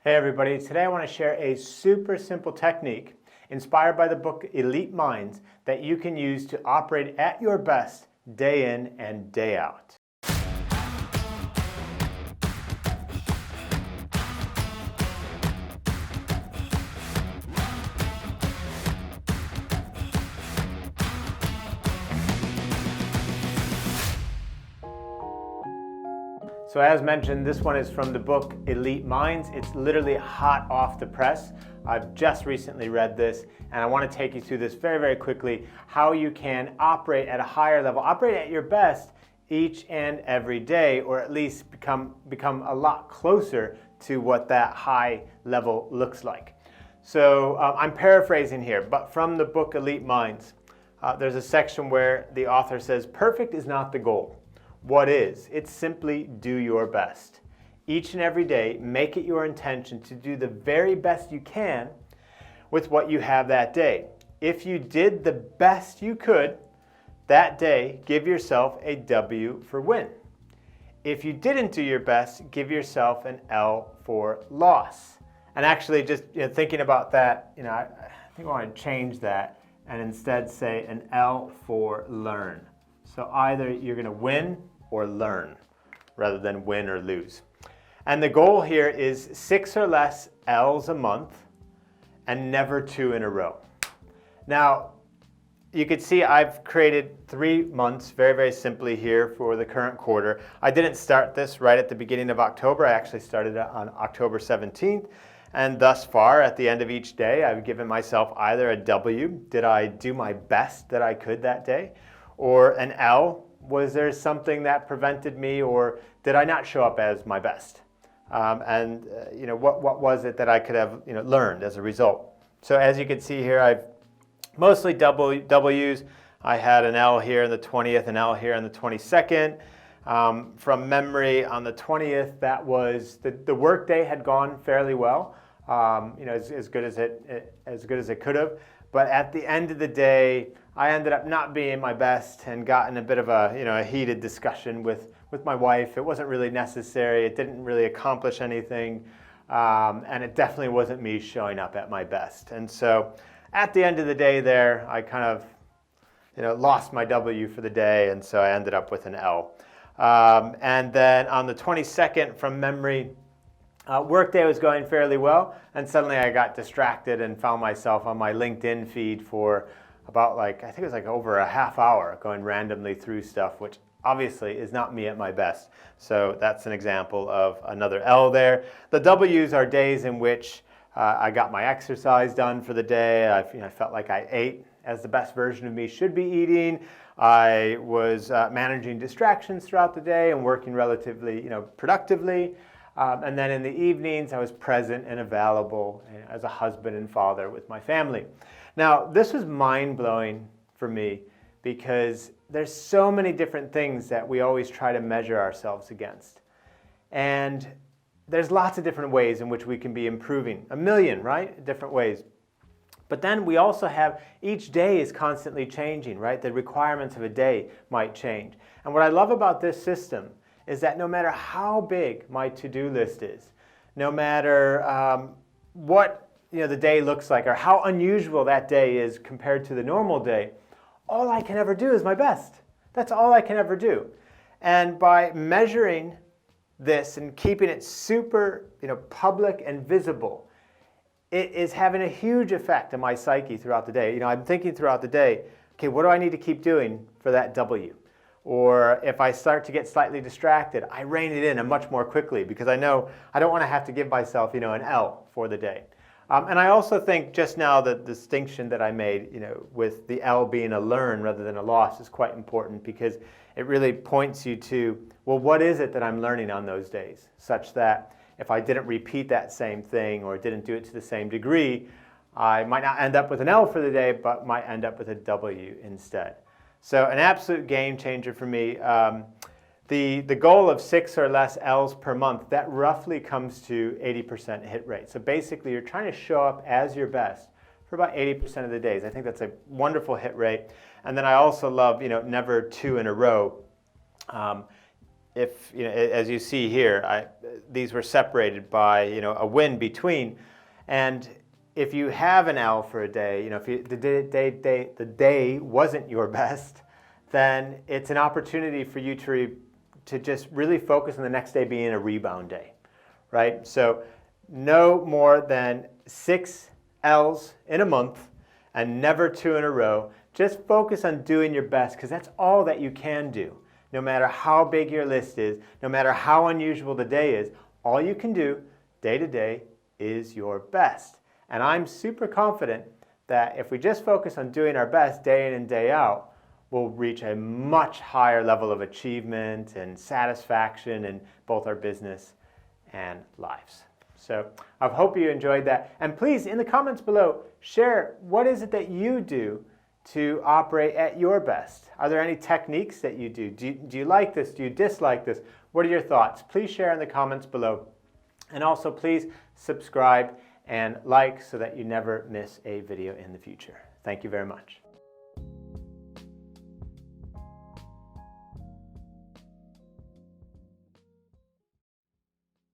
Hey everybody, today I want to share a super simple technique inspired by the book Elite Minds that you can use to operate at your best day in and day out. So as mentioned, this one is from the book Elite Minds. It's literally hot off the press. I've just recently read this, and I want to take you through this very, very quickly, how you can operate at a higher level, operate at your best each and every day, or at least become a lot closer to what that high level looks like. So I'm paraphrasing here, but from the book Elite Minds, there's a section where the author says, "Perfect is not the goal. What is? It's simply do your best. Each and every day, make it your intention to do the very best you can with what you have that day. If you did the best you could that day, give yourself a W for win. If you didn't do your best, give yourself an L for loss." And actually, just thinking about that, I think I want to change that and instead say an L for learn. So either you're going to win or learn rather than win or lose. And the goal here is 6 or less L's a month and never 2 in a row. Now, you can see I've created 3 months very, very simply here for the current quarter. I didn't start this right at the beginning of October. I actually started it on October 17th. And thus far, at the end of each day, I've given myself either a W, did I do my best that I could that day, or an L, was there something that prevented me, or did I not show up as my best? What was it that I could have learned as a result? So as you can see here, I've mostly W's. I had an L here on the 20th, an L here on the 22nd. From memory, on the 20th, that was the work day had gone fairly well, as good as it could have. But at the end of the day, I ended up not being my best and got in a bit of a heated discussion with my wife. It wasn't really necessary. It didn't really accomplish anything, and it definitely wasn't me showing up at my best. And so, at the end of the day, there I kind of lost my W for the day, and so I ended up with an L. And then on the 22nd, from memory, workday was going fairly well, and suddenly I got distracted and found myself on my LinkedIn feed for about I think it was over a half hour going randomly through stuff, which obviously is not me at my best. So that's an example of another L there. The W's are days in which I got my exercise done for the day. I felt like I ate as the best version of me should be eating. I was managing distractions throughout the day and working relatively productively. And then in the evenings, I was present and available as a husband and father with my family. Now, this was mind-blowing for me because there's so many different things that we always try to measure ourselves against. And there's lots of different ways in which we can be improving. A million, right? Different ways. But then we also have, each day is constantly changing, right? The requirements of a day might change. And what I love about this system is that no matter how big my to-do list is, no matter what the day looks like or how unusual that day is compared to the normal day, all I can ever do is my best. That's all I can ever do. And by measuring this and keeping it super public and visible, it is having a huge effect on my psyche throughout the day. I'm thinking throughout the day, okay, what do I need to keep doing for that W? Or if I start to get slightly distracted, I rein it in much more quickly because I know I don't want to have to give myself, an L for the day. And I also think just now the distinction that I made, with the L being a learn rather than a loss is quite important because it really points you to, well, what is it that I'm learning on those days? Such that if I didn't repeat that same thing or didn't do it to the same degree, I might not end up with an L for the day, but might end up with a W instead. So an absolute game changer for me. The goal of 6 or less L's per month, that roughly comes to 80% hit rate. So basically you're trying to show up as your best for about 80% of the days. I think that's a wonderful hit rate. And then I also love, never 2 in a row. if, as you see here, these were separated by, a win between. And if you have an L for a day, if the day wasn't your best, then it's an opportunity for you to just really focus on the next day being a rebound day, right? So no more than 6 L's in a month and never 2 in a row. Just focus on doing your best, because that's all that you can do. No matter how big your list is, no matter how unusual the day is, all you can do day to day is your best. And I'm super confident that if we just focus on doing our best day in and day out, we'll reach a much higher level of achievement and satisfaction in both our business and lives. So I hope you enjoyed that. And please, in the comments below, share what is it that you do to operate at your best. Are there any techniques that you do? Do you like this? Do you dislike this? What are your thoughts? Please share in the comments below. And also please subscribe and like so that you never miss a video in the future. Thank you very much.